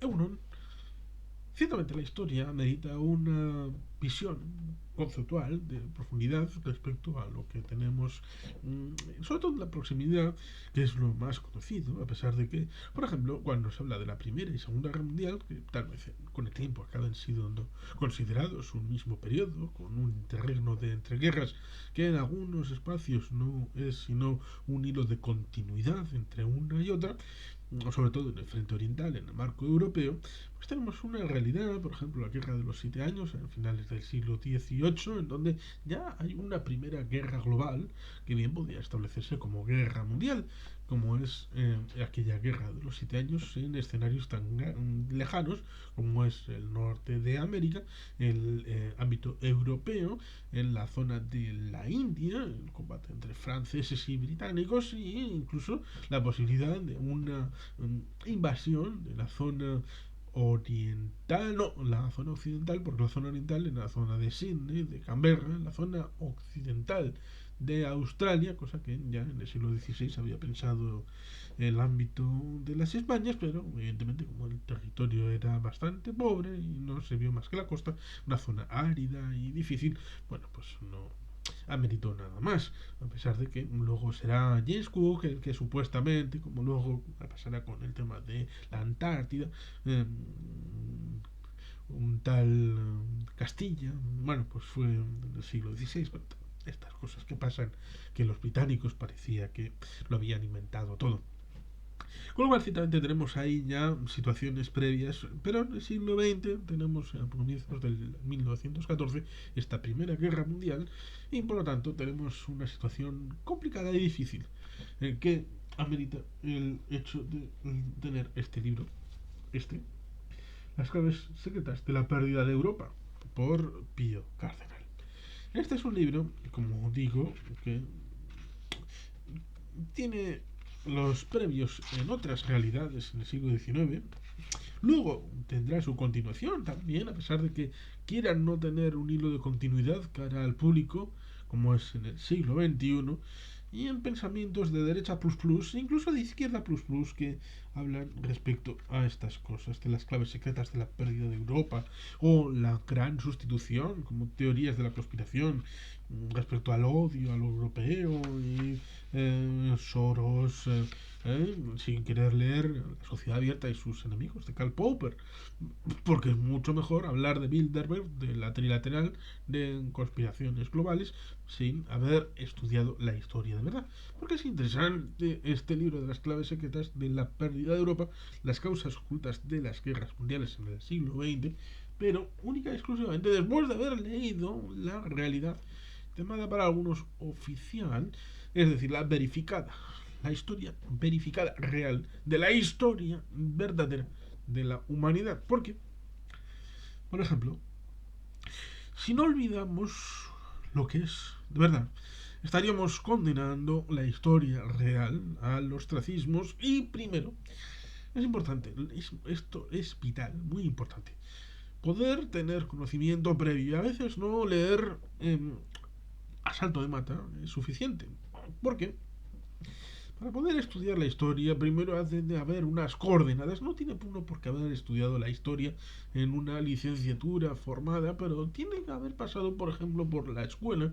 Euron. Ciertamente la historia necesita una visión conceptual de profundidad respecto a lo que tenemos, sobre todo en la proximidad, que es lo más conocido, a pesar de que, por ejemplo, cuando se habla de la Primera y Segunda Guerra Mundial, que tal vez con el tiempo acaban siendo considerados un mismo periodo, con un interregno de entreguerras que en algunos espacios no es sino un hilo de continuidad entre una y otra, sobre todo en el frente oriental, en el marco europeo, pues tenemos una realidad, por ejemplo, la Guerra de los Siete Años, a finales del siglo XVIII, en donde ya hay una primera guerra global que bien podía establecerse como guerra mundial, como es aquella Guerra de los Siete Años en escenarios tan lejanos como es el norte de América, el ámbito europeo, en la zona de la India, el combate entre franceses y británicos, e incluso la posibilidad de una invasión de la zona oriental, no, la zona occidental, porque la zona oriental en la zona de Sydney, de Canberra, en la zona occidental de Australia, cosa que ya en el siglo XVI había pensado el ámbito de las Españas, pero evidentemente como el territorio era bastante pobre y no se vio más que la costa, una zona árida y difícil, bueno, pues no ameritó nada más, a pesar de que luego será James Cook el que supuestamente, como luego pasará con el tema de la Antártida, eh, un tal Castilla, bueno, pues fue en el siglo XVI, pero estas cosas que pasan, que los británicos parecía que lo habían inventado todo. Con lo cual, ciertamente tenemos ahí ya situaciones previas, pero en el siglo XX tenemos a comienzos del 1914 esta Primera Guerra Mundial y por lo tanto tenemos una situación complicada y difícil que amerita el hecho de tener este libro, este, Las claves secretas de la pérdida de Europa, por Pío Cardenal. Este es un libro, como digo, que tiene los previos en otras realidades en el siglo XIX. Luego tendrá su continuación también, a pesar de que quieran no tener un hilo de continuidad cara al público, como es en el siglo XXI, y en pensamientos de derecha plus plus, incluso de izquierda plus plus, que hablan respecto a estas cosas, de las claves secretas de la pérdida de Europa, o la gran sustitución, como teorías de la conspiración, respecto al odio, a lo europeo, y Soros, sin querer leer La Sociedad Abierta y sus enemigos de Karl Popper, porque es mucho mejor hablar de Bilderberg, de la trilateral de conspiraciones globales, sin haber estudiado la historia de verdad. Porque es interesante este libro de las claves secretas de la pérdida de Europa, las causas ocultas de las guerras mundiales en el siglo XX, pero única y exclusivamente después de haber leído la realidad llamada para algunos oficial, es decir, la verificada, la historia verificada, real, de la historia verdadera de la humanidad. Porque, por ejemplo, si no olvidamos lo que es, de verdad, estaríamos condenando la historia real al ostracismos y primero, es importante, esto es vital, muy importante, poder tener conocimiento previo, a veces no leer a salto de mata es suficiente. ¿Por qué? Para poder estudiar la historia, primero ha de haber unas coordenadas. No tiene uno por qué haber estudiado la historia en una licenciatura formada, pero tiene que haber pasado, por ejemplo, por la escuela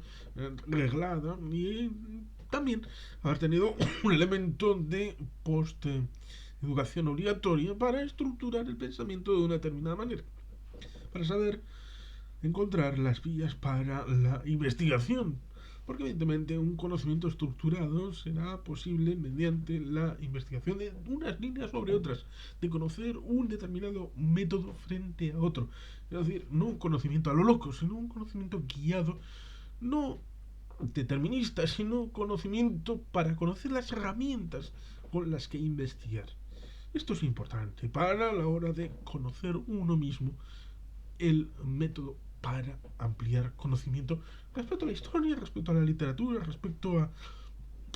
reglada y también haber tenido un elemento de post educación obligatoria para estructurar el pensamiento de una determinada manera, para saber encontrar las vías para la investigación. Porque evidentemente un conocimiento estructurado será posible mediante la investigación de unas líneas sobre otras, de conocer un determinado método frente a otro. Es decir, no un conocimiento a lo loco, sino un conocimiento guiado, no determinista, sino conocimiento para conocer las herramientas con las que investigar. Esto es importante para la hora de conocer uno mismo el método para ampliar conocimiento respecto a la historia, respecto a la literatura, respecto a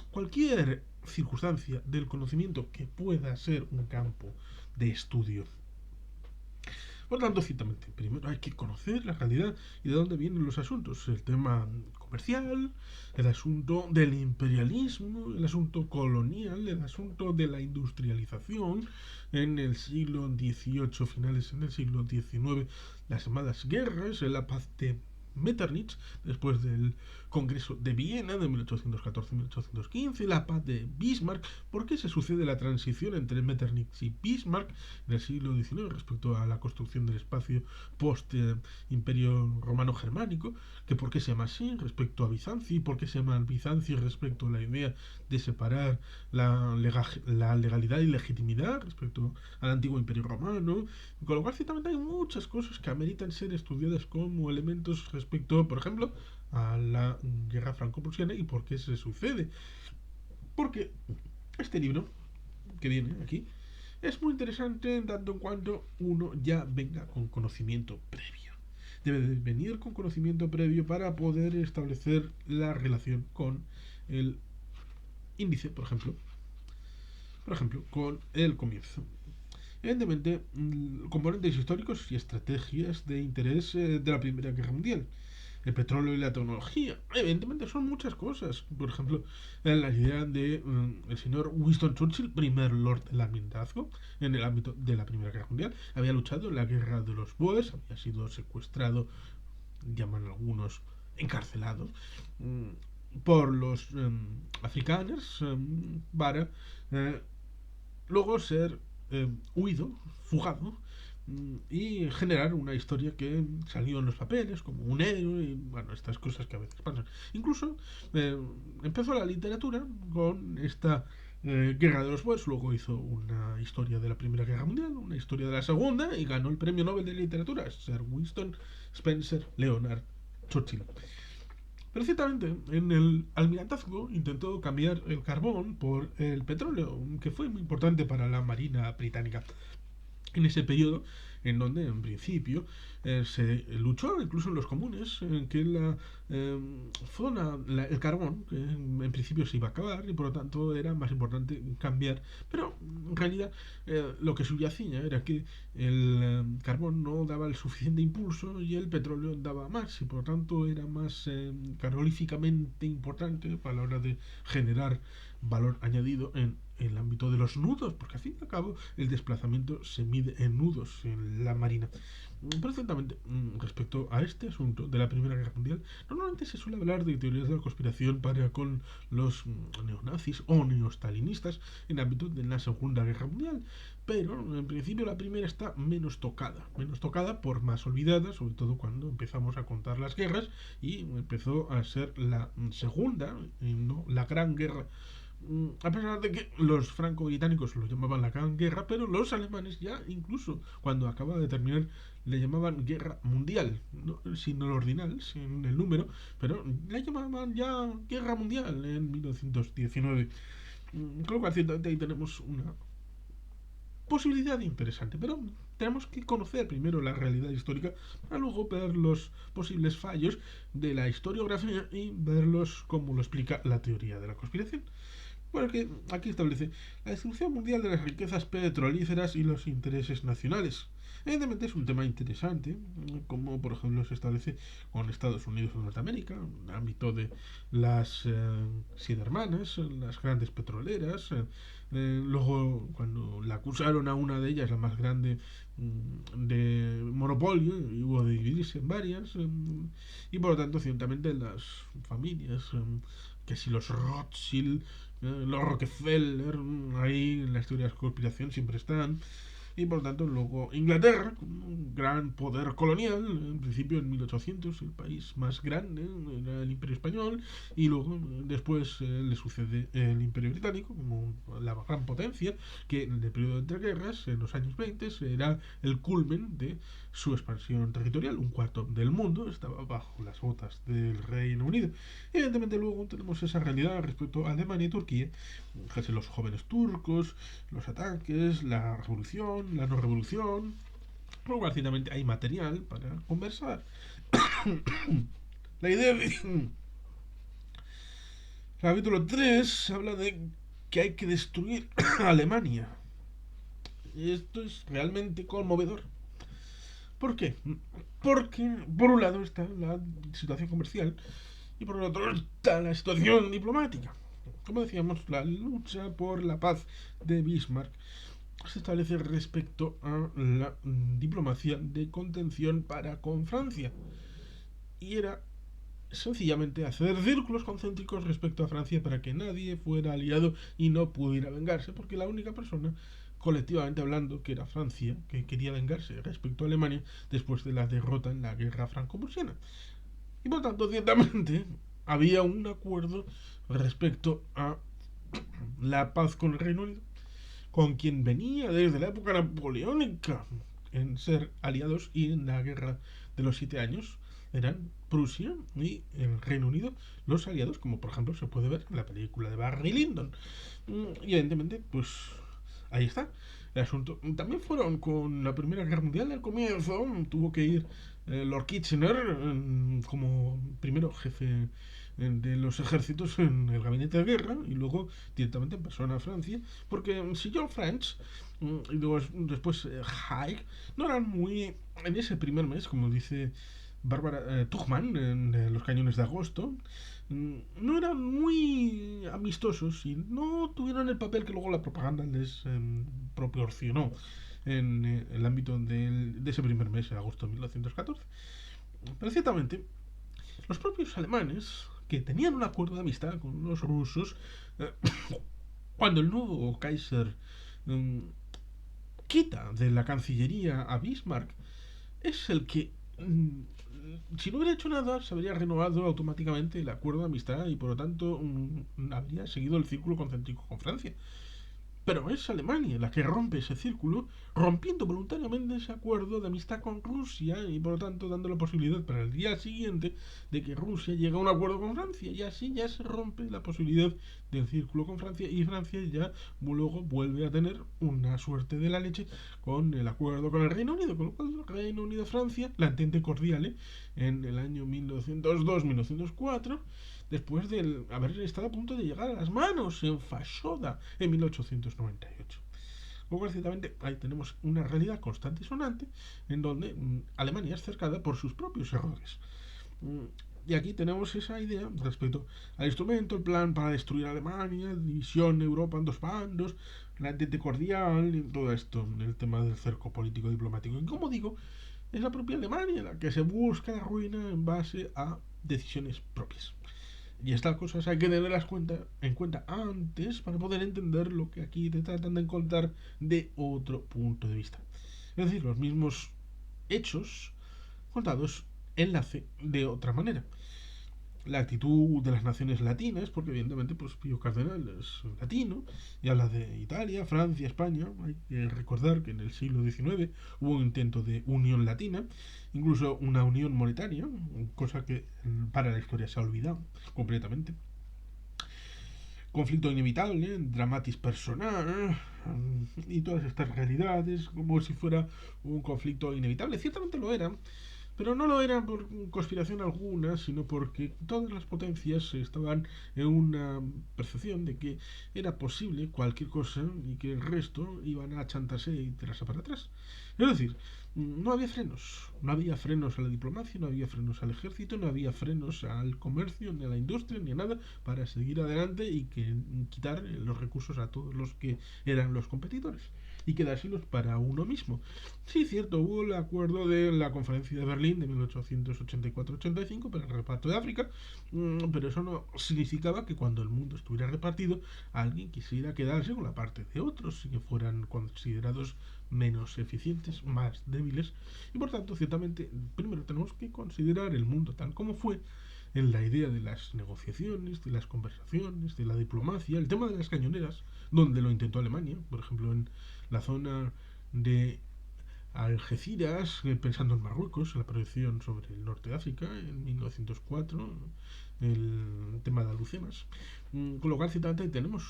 cualquier circunstancia del conocimiento que pueda ser un campo de estudio. Por lo tanto, ciertamente, primero hay que conocer la realidad y de dónde vienen los asuntos. El tema, comercial, el asunto del imperialismo, el asunto colonial, el asunto de la industrialización en el siglo XVIII, finales en el siglo XIX, las llamadas guerras, la paz de Metternich, después del Congreso de Viena de 1814-1815, la paz de Bismarck. ¿Por qué se sucede la transición entre Metternich y Bismarck en el siglo XIX respecto a la construcción del espacio post-imperio romano-germánico? ¿Que por qué se llama así respecto a Bizancio? ¿Y por qué se llama Bizancio respecto a la idea de separar la legalidad y legitimidad respecto al antiguo imperio romano? Con lo cual, ciertamente hay muchas cosas que ameritan ser estudiadas como elementos respecto, por ejemplo, a la guerra franco-prusiana y por qué se sucede. Porque este libro que viene aquí es muy interesante en tanto en cuanto uno ya venga con conocimiento previo. Debe de venir con conocimiento previo para poder establecer la relación con el índice, por ejemplo, con el comienzo. Evidentemente, componentes históricos y estrategias de interés de la Primera Guerra Mundial. El petróleo y la tecnología. Evidentemente son muchas cosas. Por ejemplo, la idea de el señor Winston Churchill, primer Lord del Almirantazgo, en el ámbito de la Primera Guerra Mundial. Había luchado en la guerra de los Boers, había sido secuestrado, llaman algunos, encarcelado, por los africanos para luego ser huido, fugado, y generar una historia que salió en los papeles como un héroe y bueno, estas cosas que a veces pasan. Incluso empezó la literatura con esta Guerra de los Boers, luego hizo una historia de la Primera Guerra Mundial, una historia de la Segunda y ganó el Premio Nobel de Literatura, Sir Winston Spencer Leonard Churchill. Pero ciertamente en el almirantazgo intentó cambiar el carbón por el petróleo, que fue muy importante para la Marina británica en ese periodo, en donde en principio se luchó incluso en los comunes en que la el carbón, que en principio se iba a acabar y por lo tanto era más importante cambiar, pero en realidad lo que subyacía era que el carbón no daba el suficiente impulso y el petróleo daba más y por lo tanto era más caloríficamente importante para la hora de generar valor añadido en el ámbito de los nudos, porque al fin y al cabo el desplazamiento se mide en nudos en la marina. Pero ciertamente, respecto a este asunto de la Primera Guerra Mundial, normalmente se suele hablar de teorías de la conspiración para con los neonazis o neostalinistas en el ámbito de la Segunda Guerra Mundial, pero en principio la primera está menos tocada por más olvidada, sobre todo cuando empezamos a contar las guerras y empezó a ser la segunda, y no la Gran Guerra. A pesar de que los franco-británicos lo llamaban la Gran Guerra, pero los alemanes ya incluso cuando acaba de terminar le llamaban Guerra Mundial, no, sin el ordinal, sin el número, pero le llamaban ya Guerra Mundial en 1919. Con lo cual ciertamente ahí tenemos una posibilidad interesante, pero tenemos que conocer primero la realidad histórica para luego ver los posibles fallos de la historiografía y verlos como lo explica la teoría de la conspiración. Bueno, que aquí establece la distribución mundial de las riquezas petrolíferas y los intereses nacionales. Evidentemente es un tema interesante, como por ejemplo se establece con Estados Unidos de Norteamérica, en el ámbito de las siete hermanas, las grandes petroleras. Luego, cuando la acusaron a una de ellas, la más grande, de monopolio, y hubo de dividirse en varias, y por lo tanto, ciertamente las familias, que si los Rothschild, los Rockefeller, ahí en las teorías de conspiración siempre están. Y por lo tanto, luego Inglaterra, un gran poder colonial, en principio en 1800, el país más grande era el Imperio Español, y luego después le sucede el Imperio Británico como la gran potencia, que en el periodo de entreguerras, en los años 20, era el culmen de su expansión territorial. Un cuarto del mundo estaba bajo las botas del Reino Unido. Y evidentemente luego tenemos esa realidad respecto a Alemania y Turquía, los jóvenes turcos, los ataques, la revolución, la no revolución. Luego, ciertamente hay material para conversar. La idea de... El capítulo 3 habla de que hay que destruir a Alemania. Y esto es realmente conmovedor. ¿Por qué? Porque, por un lado, está la situación comercial y por el otro está la situación diplomática. Como decíamos, la lucha por la paz de Bismarck se establece respecto a la diplomacia de contención para con Francia. Y era sencillamente hacer círculos concéntricos respecto a Francia para que nadie fuera aliado y no pudiera vengarse, porque la única persona, colectivamente hablando, que era Francia, que quería vengarse respecto a Alemania después de la derrota en la guerra franco-prusiana. Y por tanto, ciertamente, había un acuerdo respecto a la paz con el Reino Unido, con quien venía desde la época napoleónica en ser aliados, y en la guerra de los 7 años eran Prusia y el Reino Unido los aliados, como por ejemplo se puede ver en la película de Barry Lyndon. Y evidentemente, pues ahí está el asunto. También fueron con la Primera Guerra Mundial. Al comienzo tuvo que ir Lord Kitchener como primero jefe de los ejércitos en el gabinete de guerra, y luego directamente en persona a Francia, porque si John French y luego después Haig no eran muy, en ese primer mes, como dice Bárbara Tuchman en Los Cañones de Agosto, no eran muy amistosos y no tuvieron el papel que luego la propaganda les proporcionó en el ámbito de ese primer mes de agosto de 1914. Pero ciertamente, los propios alemanes, que tenían un acuerdo de amistad con los rusos, eh, cuando el nuevo Kaiser eh, quita de la Cancillería a Bismarck, es el que, si no hubiera hecho nada, se habría renovado automáticamente el acuerdo de amistad y por lo tanto habría seguido el círculo concéntrico con Francia. Pero es Alemania la que rompe ese círculo, rompiendo voluntariamente ese acuerdo de amistad con Rusia y por lo tanto dando la posibilidad para el día siguiente de que Rusia llegue a un acuerdo con Francia, y así ya se rompe la posibilidad del círculo con Francia, y Francia ya luego vuelve a tener una suerte de la leche con el acuerdo con el Reino Unido, con lo cual Reino Unido-Francia, la entente cordiale en el año 1902-1904, después de haber estado a punto de llegar a las manos en Fashoda en 1898. Luego, ciertamente, ahí tenemos una realidad constante y sonante en donde Alemania es cercada por sus propios errores. Y aquí tenemos esa idea respecto al instrumento, el plan para destruir Alemania, división Europa en dos bandos, la entente cordial y todo esto, el tema del cerco político diplomático. Y como digo, es la propia Alemania la que se busca la ruina en base a decisiones propias. Y estas cosas hay que tenerlas en cuenta antes para poder entender lo que aquí te tratan de contar de otro punto de vista. Es decir, los mismos hechos contados enlace de otra manera. La actitud de las naciones latinas, porque evidentemente pues Pío Cardenal es latino y habla de Italia, Francia, España. Hay que recordar que en el siglo XIX hubo un intento de unión latina, incluso una unión monetaria, cosa que para la historia se ha olvidado completamente. Conflicto inevitable, dramatis personal y todas estas realidades como si fuera un conflicto inevitable. Ciertamente lo era, pero no lo era por conspiración alguna, sino porque todas las potencias estaban en una percepción de que era posible cualquier cosa y que el resto iban a chantarse y tirarse para atrás. Es decir, no había frenos. No había frenos a la diplomacia, no había frenos al ejército, no había frenos al comercio, ni a la industria, ni a nada para seguir adelante y quitar los recursos a todos los que eran los competidores y quedárselos para uno mismo. Sí, cierto, hubo el acuerdo de la conferencia de Berlín de 1884-85 para el reparto de África, pero eso no significaba que cuando el mundo estuviera repartido alguien quisiera quedarse con la parte de otros y que fueran considerados menos eficientes, más débiles, y por tanto, ciertamente, primero tenemos que considerar el mundo tal como fue, en la idea de las negociaciones, de las conversaciones, de la diplomacia, el tema de las cañoneras, donde lo intentó Alemania, por ejemplo, en la zona de Algeciras, pensando en Marruecos, en la proyección sobre el norte de África, en 1904, el tema de Alhucemas. Con lo cual, ciertamente, tenemos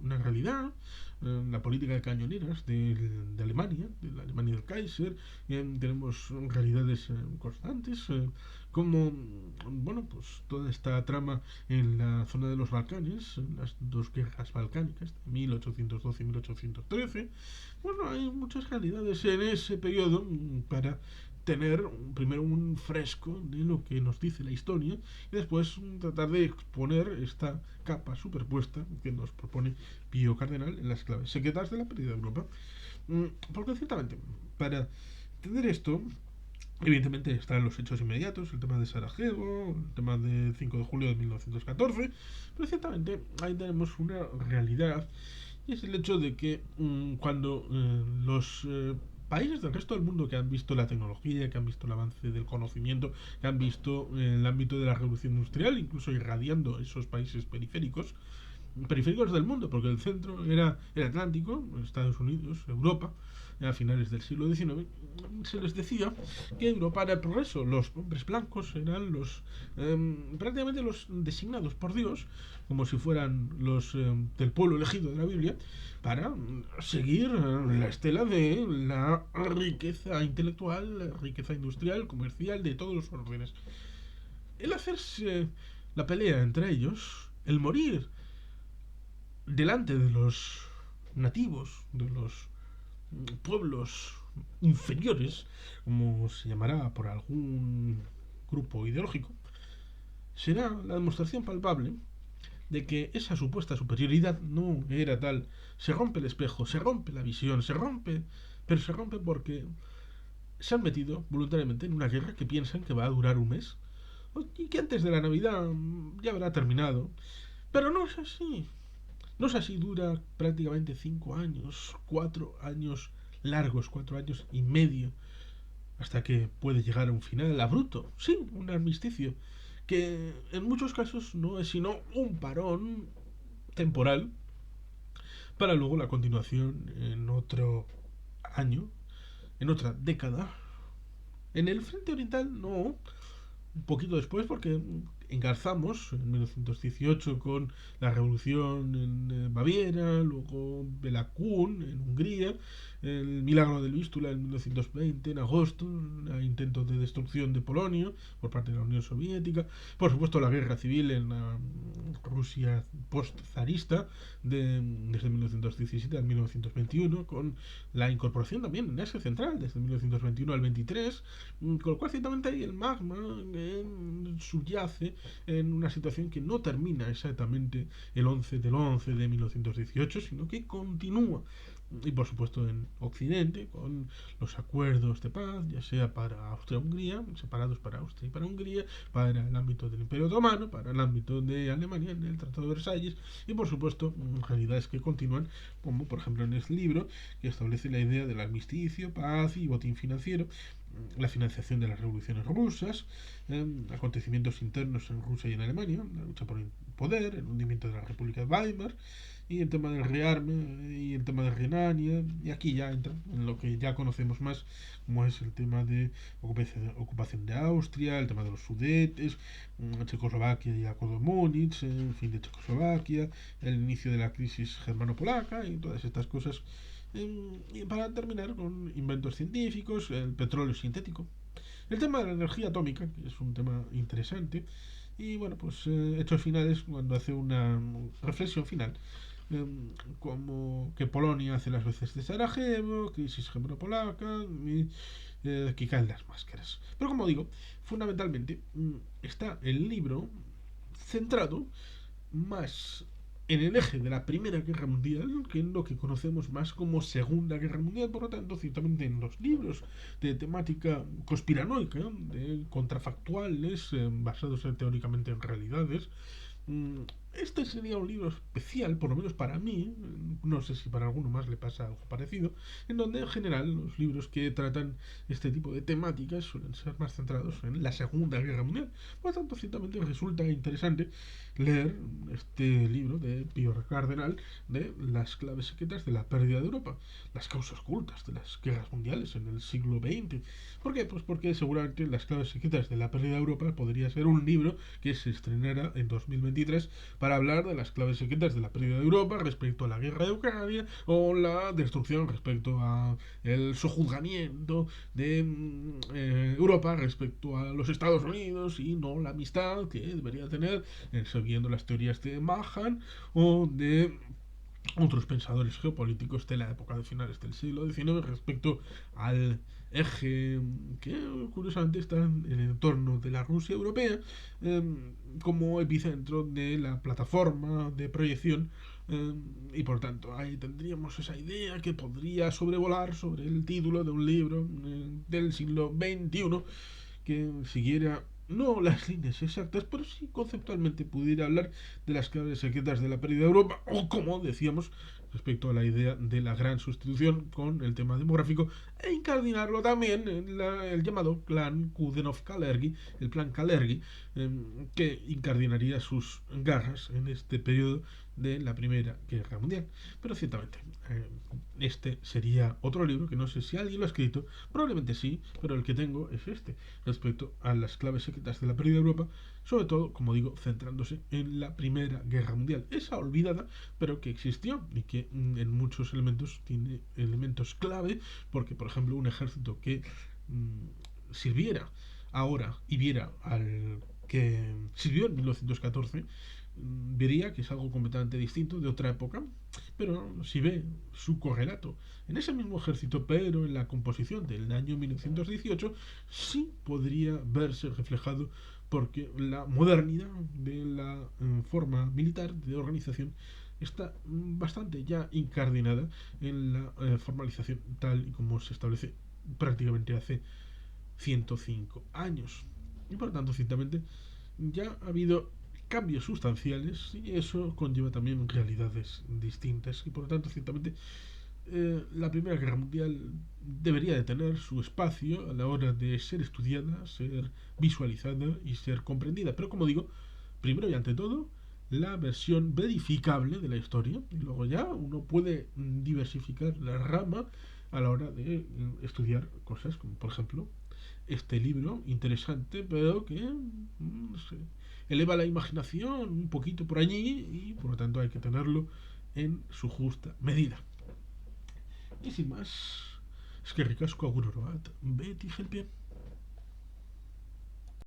una realidad, la política de cañoneras de Alemania, de la Alemania del Kaiser, tenemos realidades constantes, como, bueno, pues toda esta trama en la zona de los Balcanes, en las dos guerras balcánicas, de 1812 y 1813. Bueno, hay muchas realidades en ese periodo para tener primero un fresco de lo que nos dice la historia y después tratar de exponer esta capa superpuesta que nos propone Pío Cardenal en las claves secretas de la pérdida de Europa. Porque ciertamente, para entender esto, evidentemente están los hechos inmediatos, el tema de Sarajevo, el tema del 5 de julio de 1914, pero ciertamente ahí tenemos una realidad y es el hecho de que cuando los países del resto del mundo que han visto la tecnología, que han visto el avance del conocimiento, que han visto el ámbito de la revolución industrial, incluso irradiando esos países periféricos del mundo, porque el centro era el Atlántico, Estados Unidos, Europa, a finales del siglo XIX, se les decía que Europa era el progreso. Los hombres blancos eran los prácticamente los designados por Dios, como si fueran los del pueblo elegido de la Biblia, para seguir la estela de la riqueza intelectual, la riqueza industrial, comercial, de todos los órdenes. El hacerse la pelea entre ellos, el morir delante de los nativos, de los pueblos inferiores, como se llamará por algún grupo ideológico, será la demostración palpable de que esa supuesta superioridad no era tal. Se rompe el espejo, se rompe la visión, se rompe, pero se rompe porque se han metido voluntariamente en una guerra que piensan que va a durar un mes y que antes de la Navidad ya habrá terminado. Pero no es así. No es así, dura prácticamente 5 años, 4 años largos, 4 años y medio, hasta que puede llegar a un final abrupto. Sí, un armisticio, que en muchos casos no es sino un parón temporal para luego la continuación en otro año, en otra década. En el frente oriental no, un poquito después porque engarzamos en 1918 con la revolución en Baviera, luego Belakún en Hungría, el milagro del Vístula en 1920 en agosto, el intento de destrucción de Polonia por parte de la Unión Soviética, por supuesto la guerra civil en la Rusia post-zarista desde 1917 al 1921, con la incorporación también en Asia Central desde 1921 al 23, con lo cual ciertamente ahí el magma subyace en una situación que no termina exactamente el 11 del 11 de 1918, sino que continúa. Y por supuesto en Occidente, con los acuerdos de paz, ya sea para Austria-Hungría, separados para Austria y para Hungría, para el ámbito del Imperio Otomano, para el ámbito de Alemania en el Tratado de Versalles, y por supuesto realidades que continúan, como por ejemplo en este libro, que establece la idea del armisticio, paz y botín financiero, la financiación de las revoluciones rusas, acontecimientos internos en Rusia y en Alemania, la lucha por el poder, el hundimiento de la República de Weimar, y el tema del rearme y el tema de Renania, y aquí ya entra en lo que ya conocemos más, como es el tema de ocupación de Austria, el tema de los Sudetes, Checoslovaquia y el acuerdo de Múnich, el fin de Checoslovaquia, el inicio de la crisis germano-polaca y todas estas cosas. Y para terminar con inventos científicos, el petróleo sintético, el tema de la energía atómica, que es un tema interesante, y bueno, pues hechos finales cuando hace una reflexión final, como que Polonia hace las veces de Sarajevo, crisis germano-polaca, y que caen las máscaras. Pero como digo, fundamentalmente está el libro centrado más en el eje de la Primera Guerra Mundial que en lo que conocemos más como Segunda Guerra Mundial. Por lo tanto, ciertamente en los libros de temática conspiranoica, de contrafactuales, basados teóricamente en realidades, este sería un libro especial, por lo menos para mí, no sé si para alguno más le pasa algo parecido, en donde en general los libros que tratan este tipo de temáticas suelen ser más centrados en la Segunda Guerra Mundial. Por lo tanto, ciertamente resulta interesante leer este libro de Pío Cardenal de las claves secretas de la pérdida de Europa, las causas ocultas de las guerras mundiales en el siglo XX. ¿Por qué? Pues porque seguramente las claves secretas de la pérdida de Europa podría ser un libro que se estrenara en 2023 para hablar de las claves secretas de la pérdida de Europa respecto a la guerra de Ucrania o la destrucción respecto a el sojuzgamiento de Europa respecto a los Estados Unidos y no la amistad que debería tener siguiendo las teorías de Mahan o de otros pensadores geopolíticos de la época de finales del siglo XIX respecto al eje que curiosamente está en el entorno de la Rusia europea eh, como epicentro de la plataforma de proyección y por tanto ahí tendríamos esa idea que podría sobrevolar sobre el título de un libro del siglo XXI que siguiera no las líneas exactas, pero sí conceptualmente pudiera hablar de las claves secretas de la pérdida de Europa, o como decíamos, respecto a la idea de la gran sustitución con el tema demográfico, e incardinarlo también en el llamado plan Kudenov-Kalergi, el plan Kalergi, que incardinaría sus garras en este periodo de la Primera Guerra Mundial. Pero ciertamente, este sería otro libro que no sé si alguien lo ha escrito, probablemente sí, pero el que tengo es este, respecto a las claves secretas de la pérdida de Europa, sobre todo, como digo, centrándose en la Primera Guerra Mundial, esa olvidada, pero que existió y que en muchos elementos tiene elementos clave, porque, por ejemplo, un ejército que sirviera ahora y viera al que sirvió en 1914, vería que es algo completamente distinto de otra época, pero si ve su correlato en ese mismo ejército, pero en la composición del año 1918, sí podría verse reflejado porque la modernidad de la forma militar de organización está bastante ya incardinada en la formalización tal y como se establece prácticamente hace 105 años. Y por lo tanto, ciertamente, ya ha habido cambios sustanciales y eso conlleva también realidades distintas y por lo tanto ciertamente la Primera Guerra Mundial debería de tener su espacio a la hora de ser estudiada, ser visualizada y ser comprendida, pero como digo, primero y ante todo la versión verificable de la historia y luego ya uno puede diversificar la rama a la hora de estudiar cosas como por ejemplo este libro interesante, pero que no sé, eleva la imaginación un poquito por allí y por lo tanto hay que tenerlo en su justa medida. Y sin más, es que ricasco agur oroat, Betty Gelpie.